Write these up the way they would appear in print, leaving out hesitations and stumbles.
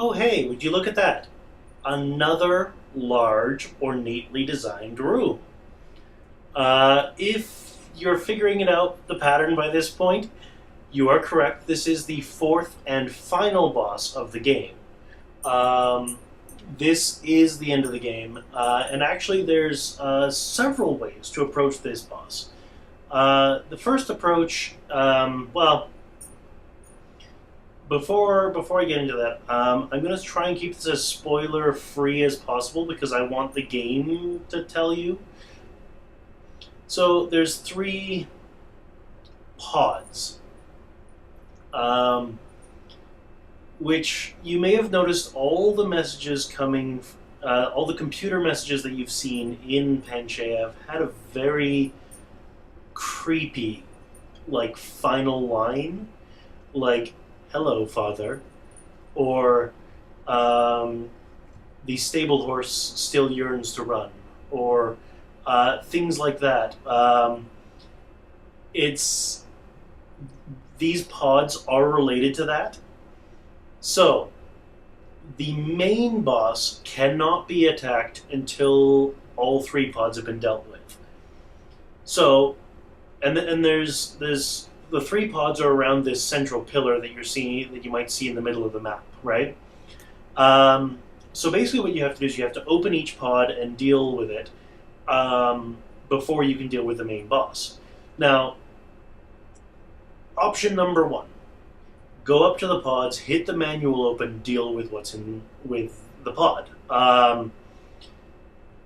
Oh, hey, would you look at that? Another large, ornately designed room. If you're figuring it out, the pattern by this point, you are correct. This is the fourth and final boss of the game. Um, this is the end of the game, and actually, there's several ways to approach this boss. The first approach, before I get into that, I'm going to try and keep this as spoiler free as possible because I want the game to tell you. So there's three pods, which you may have noticed all the messages coming, all the computer messages that you've seen in Panchea have had a very creepy, like, final line, like, hello, father, or the stable horse still yearns to run, or things like that. It's These pods are related to that. So, the main boss cannot be attacked until all three pods have been dealt with. So, and there's the three pods are around this central pillar that you might see in the middle of the map, right? So basically, what you have to do is you have to open each pod and deal with it before you can deal with the main boss. Now, option number one: go up to the pods, hit the manual open, deal with what's in with the pod.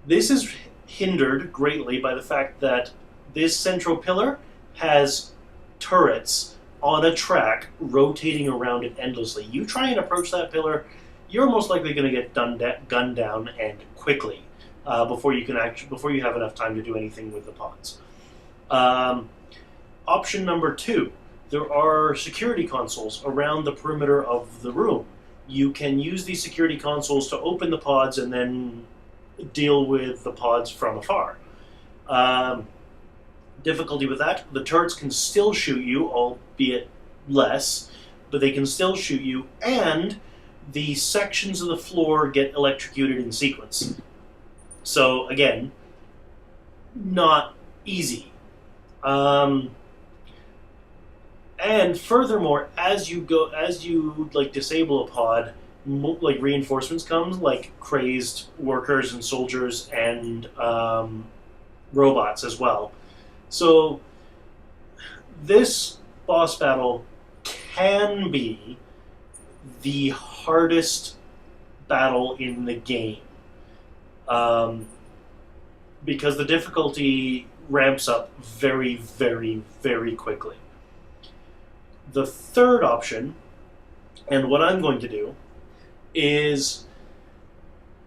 This is hindered greatly by the fact that this central pillar has turrets on a track rotating around it endlessly. You try and approach that pillar, you're most likely going to get gunned down and quickly before you have enough time to do anything with the pods. Option number two: there are security consoles around the perimeter of the room. You can use these security consoles to open the pods and then deal with the pods from afar. Difficulty with that: the turrets can still shoot you, albeit less, but they can still shoot you, and the sections of the floor get electrocuted in sequence. So again, not easy. And furthermore, as you disable a pod, like reinforcements come, like crazed workers and soldiers and robots as well. So this boss battle can be the hardest battle in the game, because the difficulty ramps up very, very, very quickly. The third option, and what I'm going to do, is,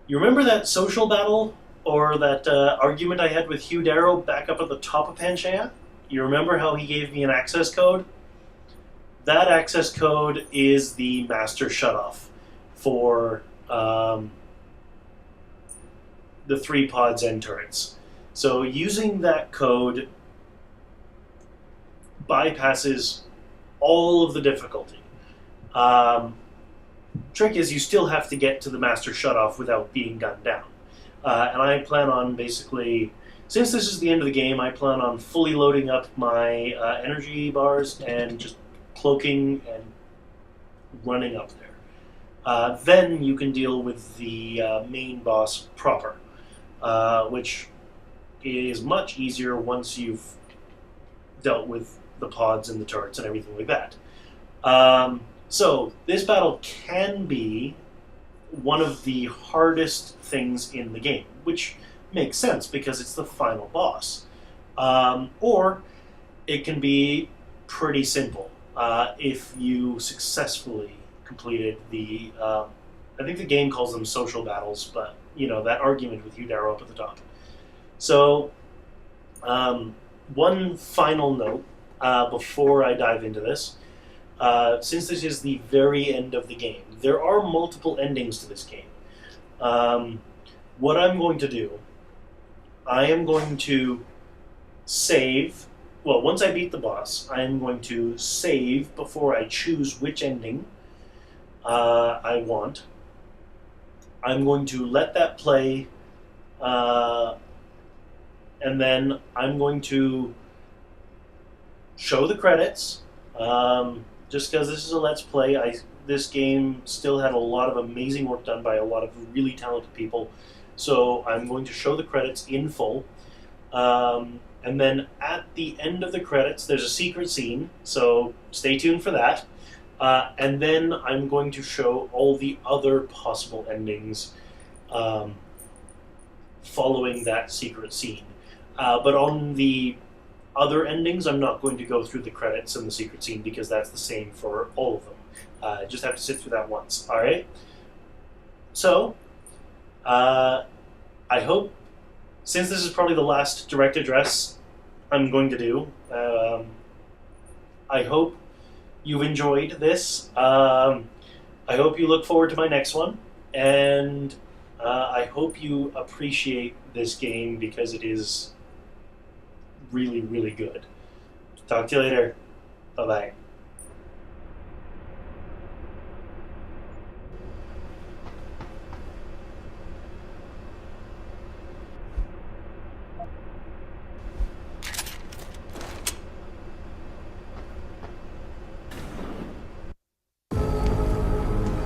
you remember that social battle or that argument I had with Hugh Darrow back up at the top of Panchea? You remember how he gave me an access code? That access code is the master shutoff for the three pods and turrets. So using that code bypasses all of the difficulty. Trick is, you still have to get to the master shutoff without being gunned down. And I plan on basically, since this is the end of the game, I plan on fully loading up my energy bars and just cloaking and running up there. Then you can deal with the main boss proper, which is much easier once you've dealt with the pods and the turrets and everything like that. So this battle can be one of the hardest things in the game, which makes sense because it's the final boss. Or it can be pretty simple if you successfully completed the... I think the game calls them social battles, but, that argument with Hugh Darrow up at the top. So, one final note before I dive into this. Since this is the very end of the game, there are multiple endings to this game. What I'm going to do, I am going to save... Well, once I beat the boss, I am going to save before I choose which ending I want. I'm going to let that play, and then I'm going to show the credits. Just because this is a Let's Play, this game still had a lot of amazing work done by a lot of really talented people. So I'm going to show the credits in full. And then at the end of the credits, there's a secret scene, so stay tuned for that. And then I'm going to show all the other possible endings following that secret scene. But on the other endings, I'm not going to go through the credits and the secret scene because that's the same for all of them. Just have to sit through that once, alright? So, I hope, since this is probably the last direct address I'm going to do, I hope you've enjoyed this. I hope you look forward to my next one, and I hope you appreciate this game because it is really, really good. Talk to you later. Bye-bye.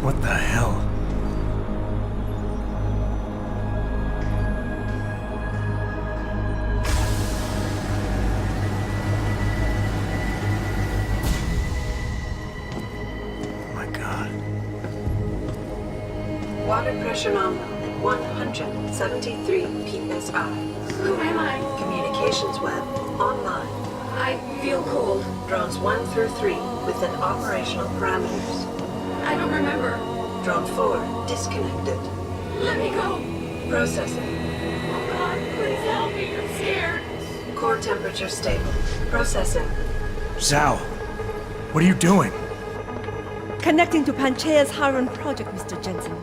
What the hell? Oh my God. Water pressure nominal at 173 psi. Who am I? Communications web online. I feel cold. Drones 1 through 3 within operational parameters. I don't remember. Drone 4 disconnected. Let me go. Processing. Oh God, please help me. I'm scared. Core temperature stable. Processing. Zhao, what are you doing? Connecting to Panchea's Haron project, Mr. Jensen.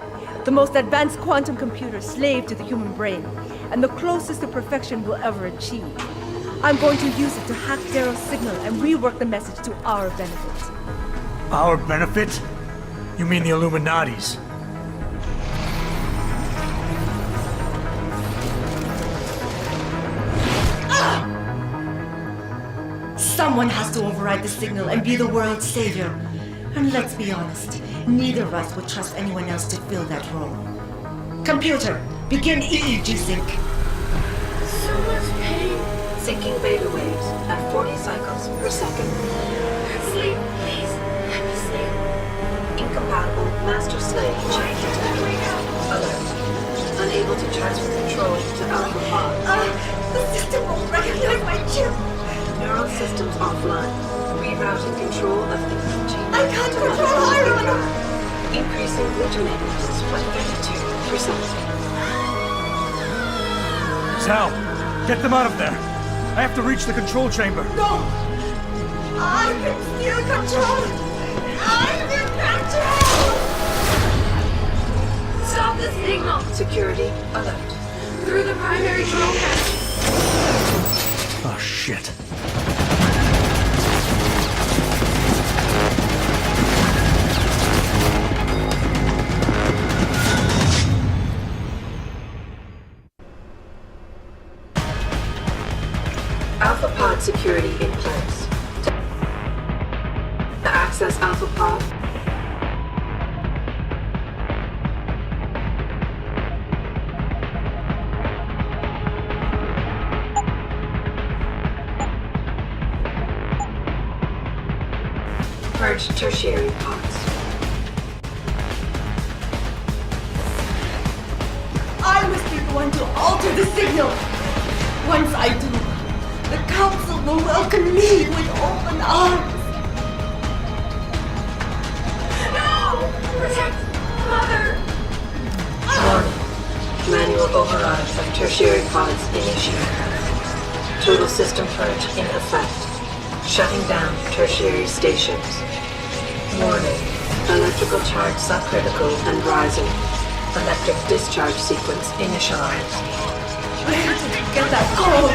The most advanced quantum computer slave to the human brain, and the closest to perfection we'll ever achieve. I'm going to use it to hack Darrow's signal and rework the message to our benefit. Our benefit? You mean the Illuminati's? Someone has to override the signal and be the world's savior. And let's be honest, neither of us would trust anyone else to fill that role. Computer, begin EEG sync. So much pain. Syncing beta waves at 40 cycles per second. Sleep, please. Let me sleep. Incompatible master-slave chain detected. Alert. Unable to transfer control to Alpha Pod. The system won't recognize my chip. Neural systems offline. Rerouting control of the EEG. I can't control Iron! Increasing glutamate levels by 32%. Zhao, get them out of there. I have to reach the control chamber. No! I can still control! I'm in control! Stop the signal. Security alert. Through the primary drone hatch. Oh, shit. Alpha Pod security in place. To access Alpha Pod, purge tertiary pods. I must be the one to alter the signal! Once I do, the Council will welcome me with open arms! No! Protect Mother! Warning. Manual override of tertiary pods initiated. Total system purge in effect. Shutting down tertiary stations. Warning. Electrical charge subcritical and rising. Electric discharge sequence initialized. Where did I get that code?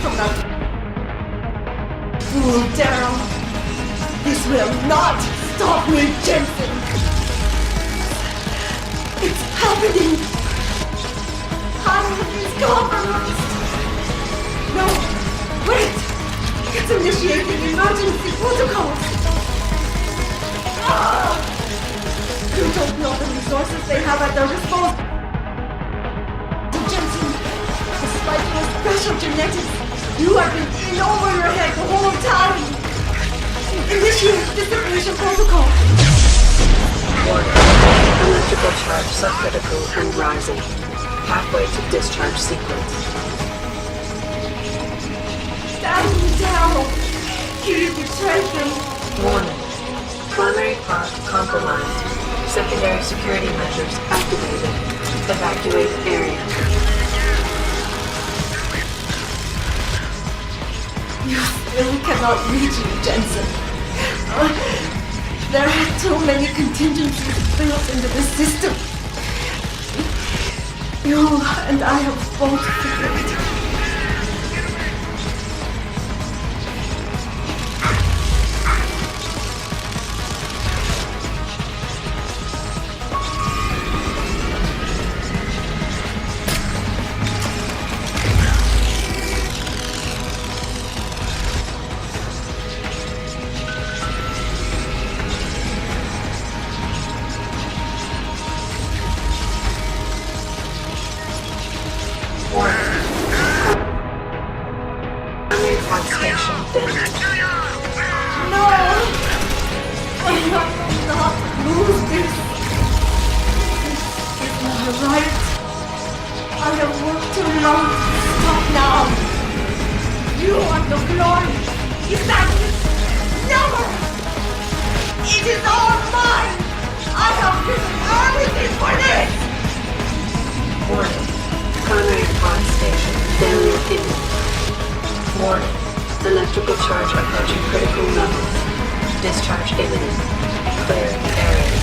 From that fool Darrow. This will not stop me, Jensen! It's happening! I have been compromised! No! Wait! It's initiating emergency protocols! Ah! You don't know the resources they have at their disposal! Jensen, despite your special genetics, you have been in over your head the whole time! Initiate dissipation protocol! Warning. Electrical charge subcritical and rising. Halfway to discharge sequence. Stand down! You betrayed them! Warning. Primary pod compromised. Secondary security measures activated. Evacuate area. You still cannot reach me, Jensen. There are too many contingencies built into the system. You and I have both figured it. Electrical charge approaching critical levels. Discharge imminent. Clearing area.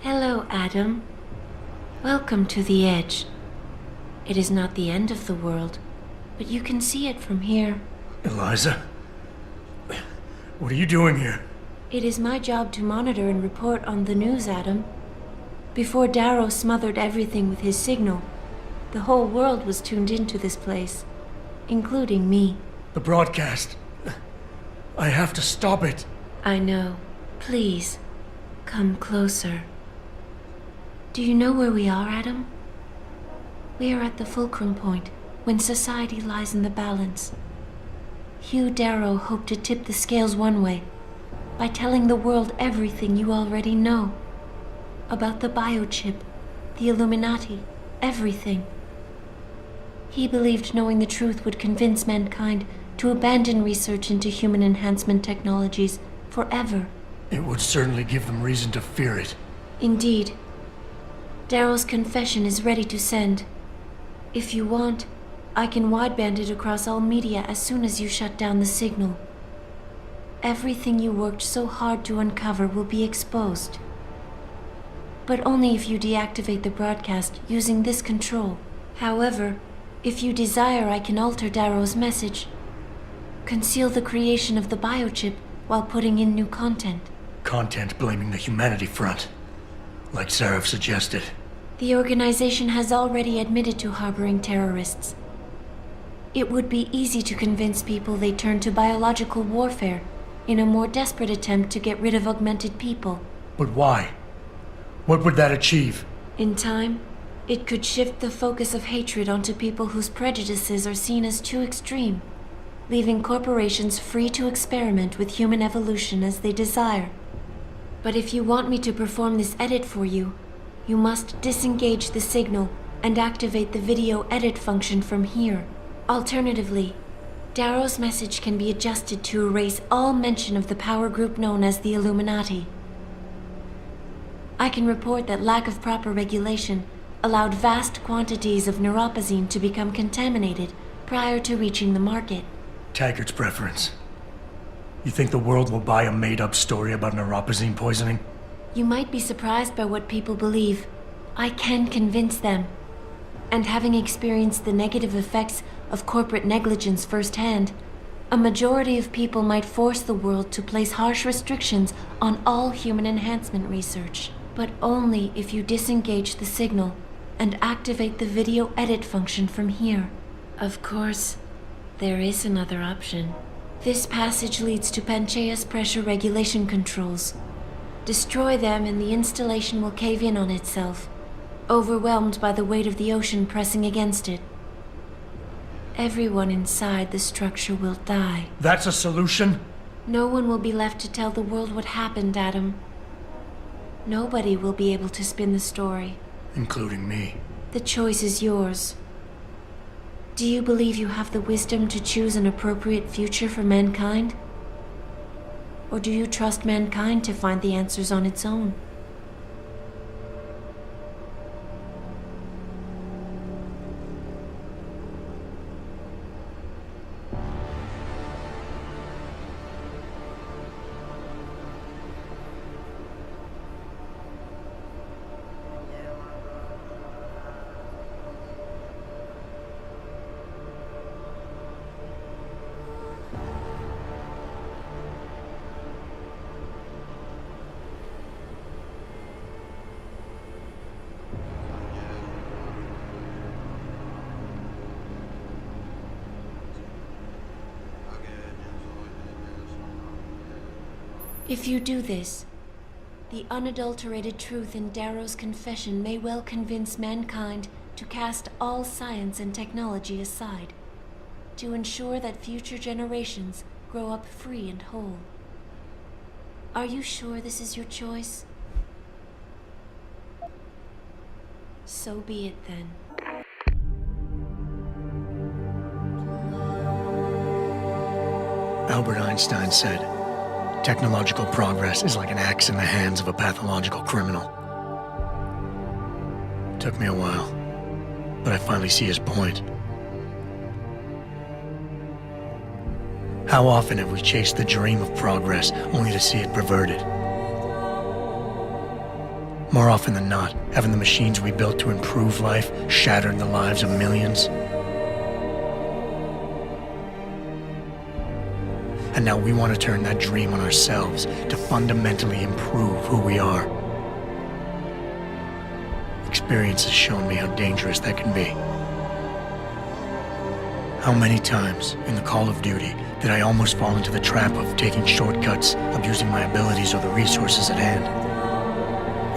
Hello, Adam. Welcome to the Edge. It is not the end of the world, but you can see it from here. Eliza? What are you doing here? It is my job to monitor and report on the news, Adam. Before Darrow smothered everything with his signal, the whole world was tuned into this place, including me. The broadcast. I have to stop it. I know. Please, come closer. Do you know where we are, Adam? We are at the fulcrum point, when society lies in the balance. Hugh Darrow hoped to tip the scales one way, by telling the world everything you already know. About the biochip, the Illuminati, everything. He believed knowing the truth would convince mankind to abandon research into human enhancement technologies forever. It would certainly give them reason to fear it. Indeed. Darrow's confession is ready to send. If you want, I can wideband it across all media as soon as you shut down the signal. Everything you worked so hard to uncover will be exposed. But only if you deactivate the broadcast using this control. However, if you desire, I can alter Darrow's message. Conceal the creation of the biochip while putting in new content. Content blaming the humanity front, like Seraph suggested. The organization has already admitted to harboring terrorists. It would be easy to convince people they turn to biological warfare in a more desperate attempt to get rid of augmented people. But why? What would that achieve? In time, it could shift the focus of hatred onto people whose prejudices are seen as too extreme, leaving corporations free to experiment with human evolution as they desire. But if you want me to perform this edit for you, you must disengage the signal and activate the video edit function from here. Alternatively, Darrow's message can be adjusted to erase all mention of the power group known as the Illuminati. I can report that lack of proper regulation allowed vast quantities of neuropozyne to become contaminated prior to reaching the market. Taggart's preference. You think the world will buy a made-up story about neuropozyne poisoning? You might be surprised by what people believe. I can convince them. And having experienced the negative effects of corporate negligence firsthand, a majority of people might force the world to place harsh restrictions on all human enhancement research. But only if you disengage the signal and activate the video edit function from here. Of course, there is another option. This passage leads to Panchea's pressure regulation controls. Destroy them and the installation will cave in on itself, overwhelmed by the weight of the ocean pressing against it. Everyone inside the structure will die. That's a solution? No one will be left to tell the world what happened, Adam. Nobody will be able to spin the story. Including me. The choice is yours. Do you believe you have the wisdom to choose an appropriate future for mankind? Or do you trust mankind to find the answers on its own? If you do this, the unadulterated truth in Darrow's confession may well convince mankind to cast all science and technology aside, to ensure that future generations grow up free and whole. Are you sure this is your choice? So be it then. Albert Einstein said, technological progress is like an axe in the hands of a pathological criminal. Took me a while, but I finally see his point. How often have we chased the dream of progress only to see it perverted? More often than not, haven't the machines we built to improve life shattered the lives of millions? And now we want to turn that dream on ourselves to fundamentally improve who we are. Experience has shown me how dangerous that can be. How many times in the Call of Duty did I almost fall into the trap of taking shortcuts, abusing my abilities or the resources at hand?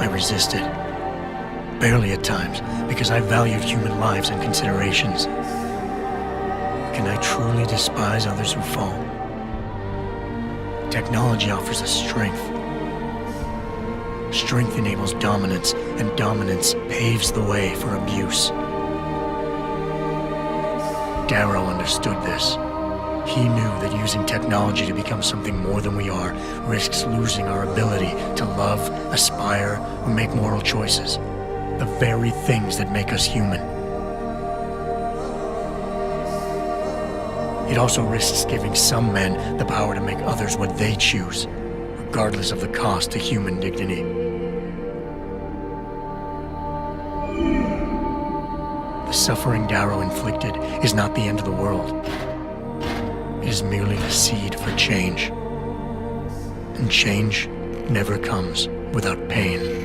I resisted. Barely at times, because I valued human lives and considerations. Can I truly despise others who fall? Technology offers us strength. Strength enables dominance, and dominance paves the way for abuse. Darrow understood this. He knew that using technology to become something more than we are risks losing our ability to love, aspire, or make moral choices. The very things that make us human. It also risks giving some men the power to make others what they choose, regardless of the cost to human dignity. The suffering Darrow inflicted is not the end of the world. It is merely the seed for change. And change never comes without pain.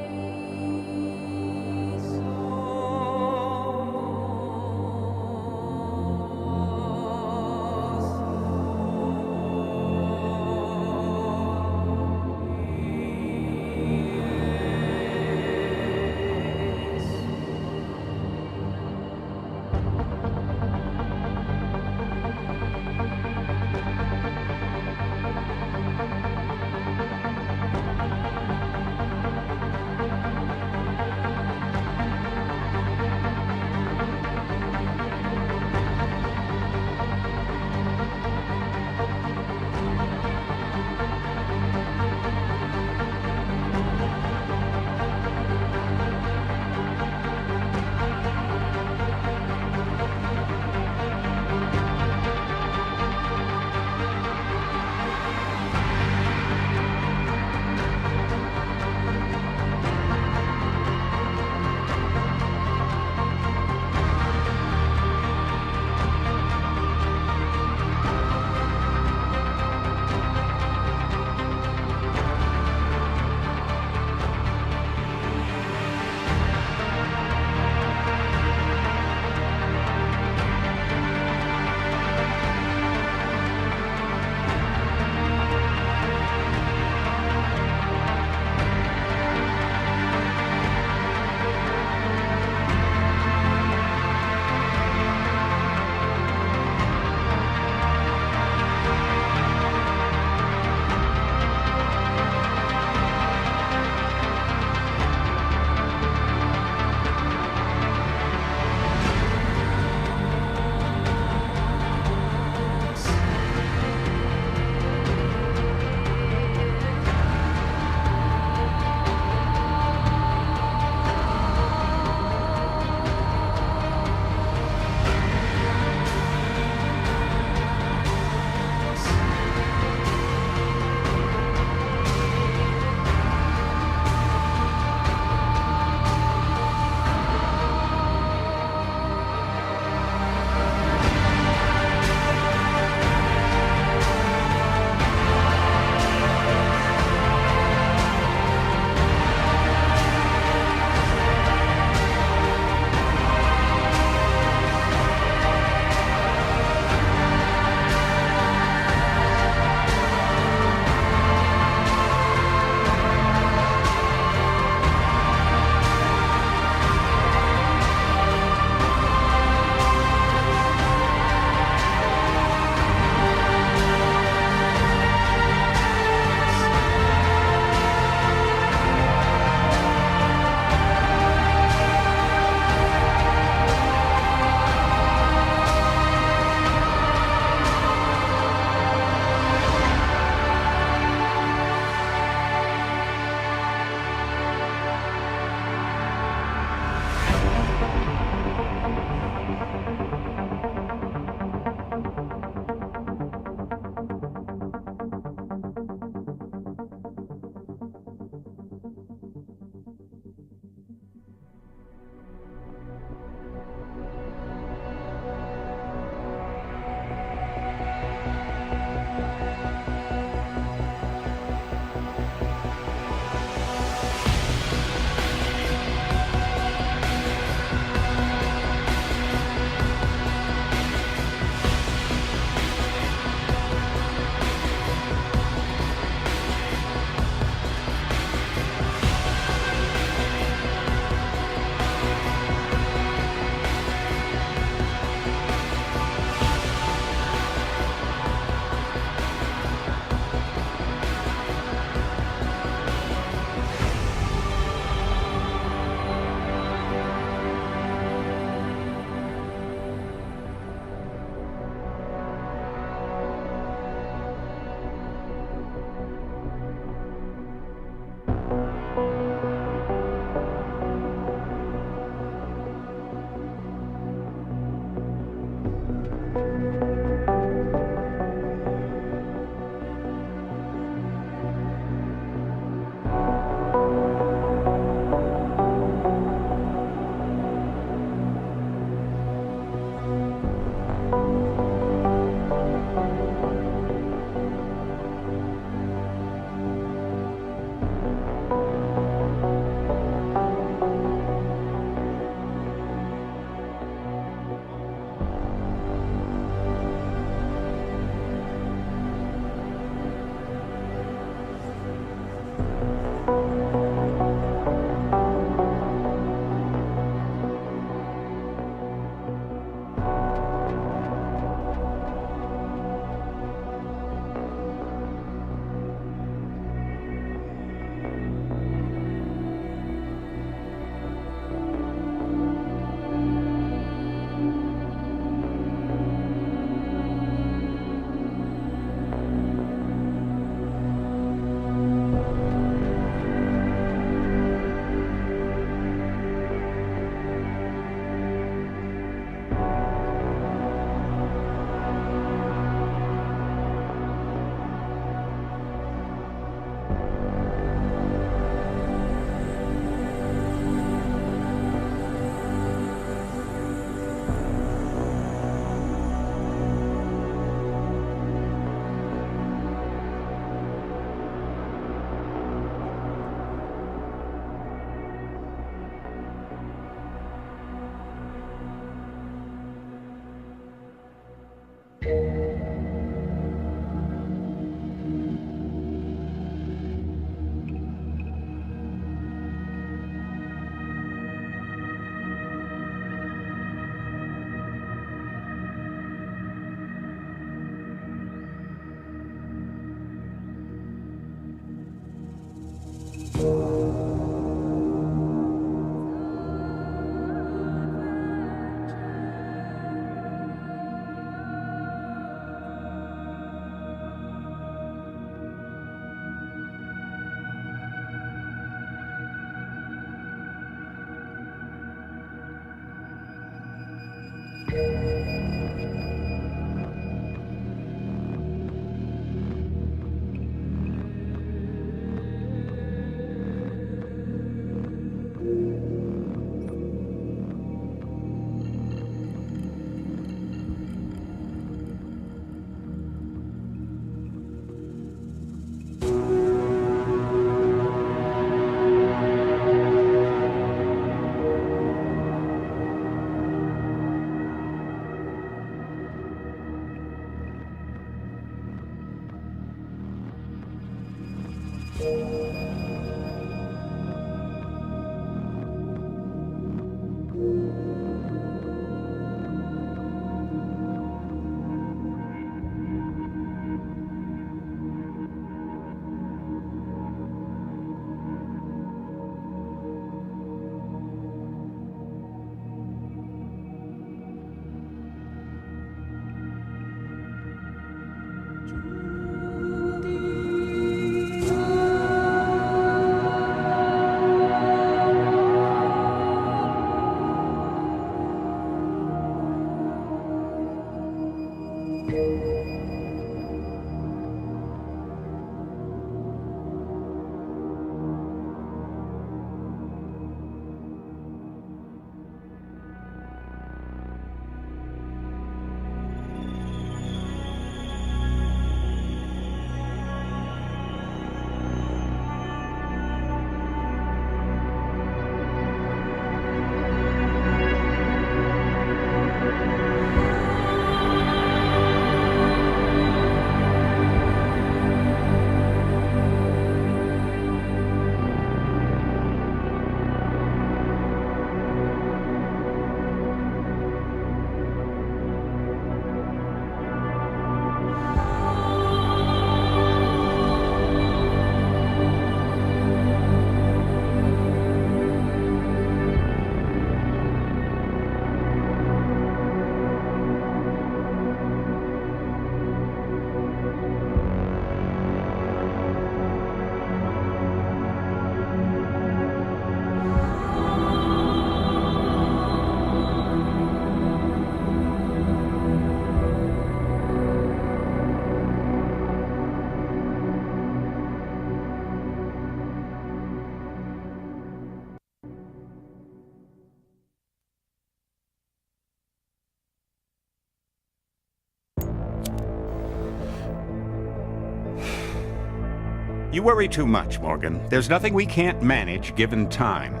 You worry too much, Morgan. There's nothing we can't manage given time.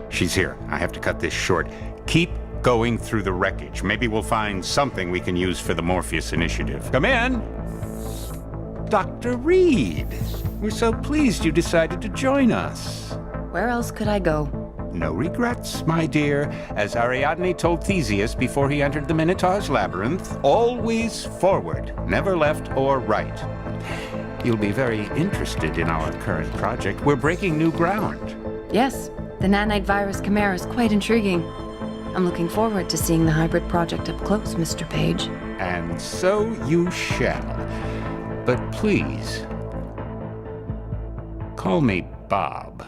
She's here. I have to cut this short. Keep going through the wreckage. Maybe we'll find something we can use for the Morpheus initiative. Come in! Dr. Reed. We're so pleased you decided to join us. Where else could I go? No regrets, my dear. As Ariadne told Theseus before he entered the Minotaur's labyrinth, always forward, never left or right. You'll be very interested in our current project. We're breaking new ground. Yes, the nanite virus chimera is quite intriguing. I'm looking forward to seeing the hybrid project up close, Mr. Page. And so you shall. But please, call me Bob.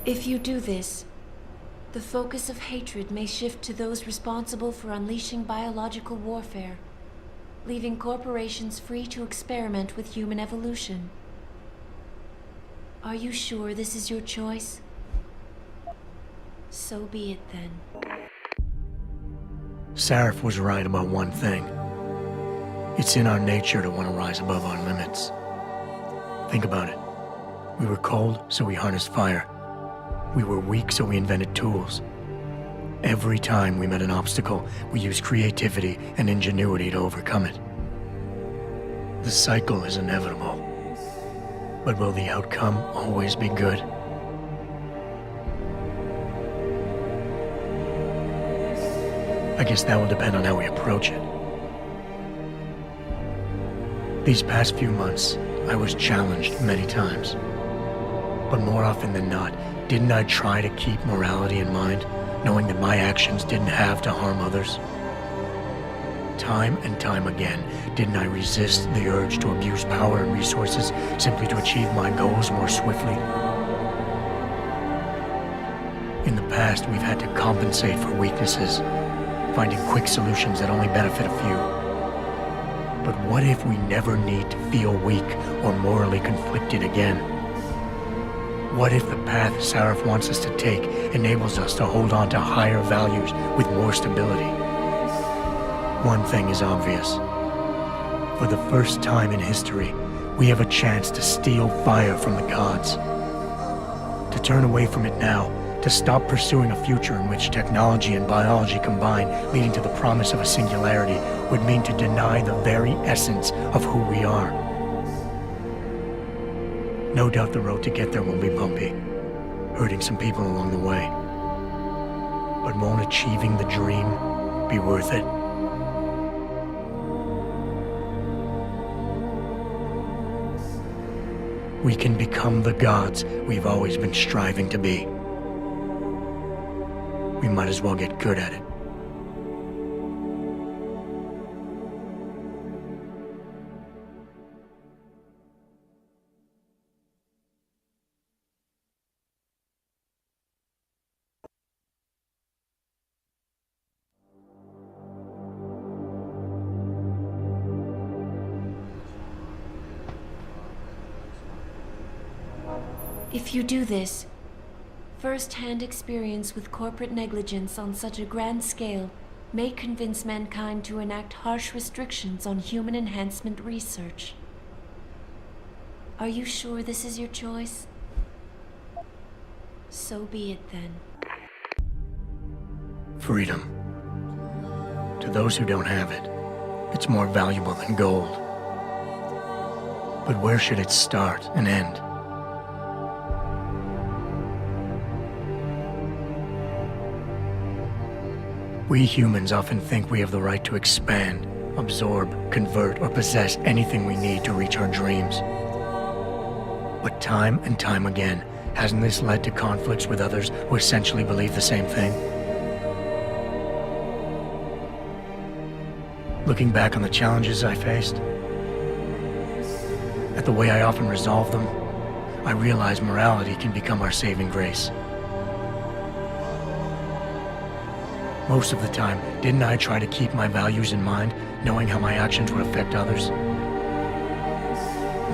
If you do this, the focus of hatred may shift to those responsible for unleashing biological warfare, leaving corporations free to experiment with human evolution. Are you sure this is your choice? So be it then. Sarif was right about one thing. It's in our nature to want to rise above our limits. Think about it. We were cold, so we harnessed fire. We were weak, so we invented tools. Every time we met an obstacle, we used creativity and ingenuity to overcome it. The cycle is inevitable. But will the outcome always be good? I guess that will depend on how we approach it. These past few months, I was challenged many times. But more often than not, didn't I try to keep morality in mind, knowing that my actions didn't have to harm others? Time and time again, didn't I resist the urge to abuse power and resources simply to achieve my goals more swiftly? In the past, we've had to compensate for weaknesses, finding quick solutions that only benefit a few. But what if we never need to feel weak or morally conflicted again? What if the path Sarif wants us to take enables us to hold on to higher values with more stability? One thing is obvious. For the first time in history, we have a chance to steal fire from the gods. To turn away from it now, to stop pursuing a future in which technology and biology combine, leading to the promise of a singularity, would mean to deny the very essence of who we are. No doubt the road to get there will be bumpy, hurting some people along the way. But won't achieving the dream be worth it? We can become the gods we've always been striving to be. We might as well get good at it. If you do this, first-hand experience with corporate negligence on such a grand scale may convince mankind to enact harsh restrictions on human enhancement research. Are you sure this is your choice? So be it then. Freedom. To those who don't have it, it's more valuable than gold. But where should it start and end? We humans often think we have the right to expand, absorb, convert, or possess anything we need to reach our dreams. But time and time again, hasn't this led to conflicts with others who essentially believe the same thing? Looking back on the challenges I faced, at the way I often resolved them, I realize morality can become our saving grace. Most of the time, didn't I try to keep my values in mind, knowing how my actions would affect others?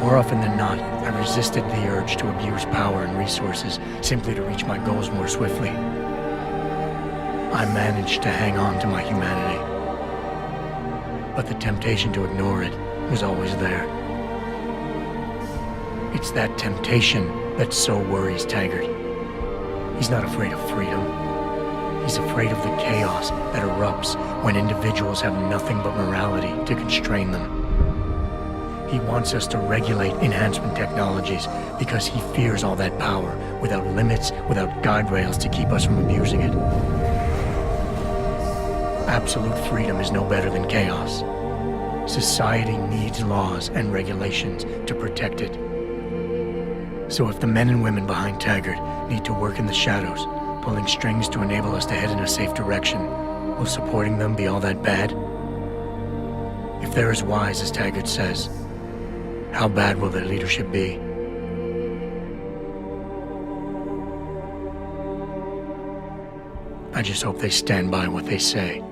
More often than not, I resisted the urge to abuse power and resources simply to reach my goals more swiftly. I managed to hang on to my humanity, but the temptation to ignore it was always there. It's that temptation that so worries Taggart. He's not afraid of freedom. He's afraid of the chaos that erupts when individuals have nothing but morality to constrain them. He wants us to regulate enhancement technologies because he fears all that power, without limits, without guide rails to keep us from abusing it. Absolute freedom is no better than chaos. Society needs laws and regulations to protect it. So if the men and women behind Taggart need to work in the shadows, pulling strings to enable us to head in a safe direction, will supporting them be all that bad? If they're as wise as Taggart says, how bad will their leadership be? I just hope they stand by what they say.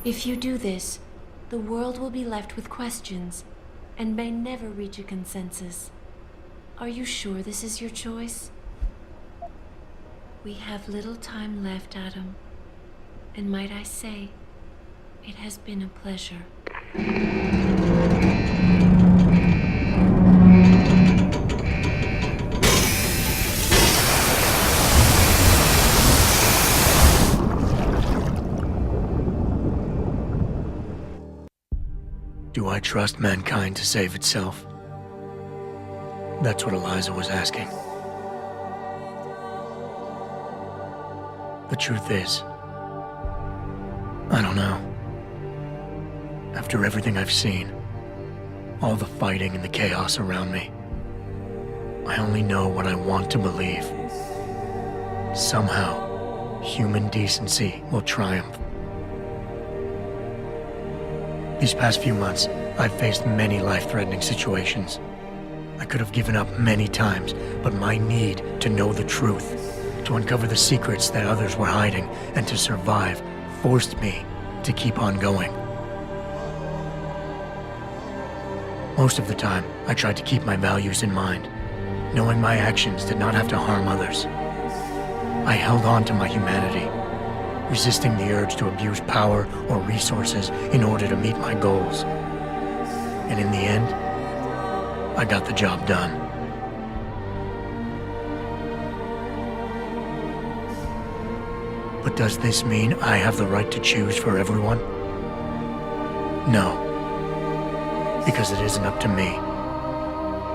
If you do this, the world will be left with questions and may never reach a consensus. Are you sure this is your choice? We have little time left, Adam. And might I say, it has been a pleasure. Do I trust mankind to save itself? That's what Eliza was asking. The truth is, I don't know. After everything I've seen, all the fighting and the chaos around me, I only know what I want to believe. Somehow, human decency will triumph. These past few months, I've faced many life-threatening situations. I could have given up many times, but my need to know the truth, to uncover the secrets that others were hiding, and to survive, forced me to keep on going. Most of the time, I tried to keep my values in mind, knowing my actions did not have to harm others. I held on to my humanity, resisting the urge to abuse power or resources in order to meet my goals. And in the end, I got the job done. But does this mean I have the right to choose for everyone? No. Because it isn't up to me.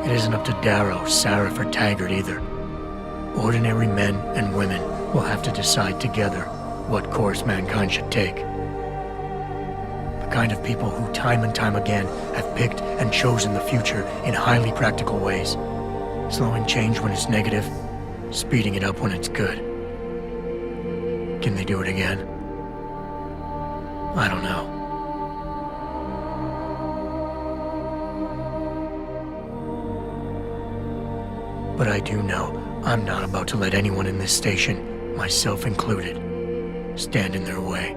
It isn't up to Darrow, Sarif, or Taggart either. Ordinary men and women will have to decide together what course mankind should take. The kind of people who time and time again have picked and chosen the future in highly practical ways, slowing change when it's negative, speeding it up when it's good. Can they do it again? I don't know. But I do know I'm not about to let anyone in this station, myself included, stand in their way.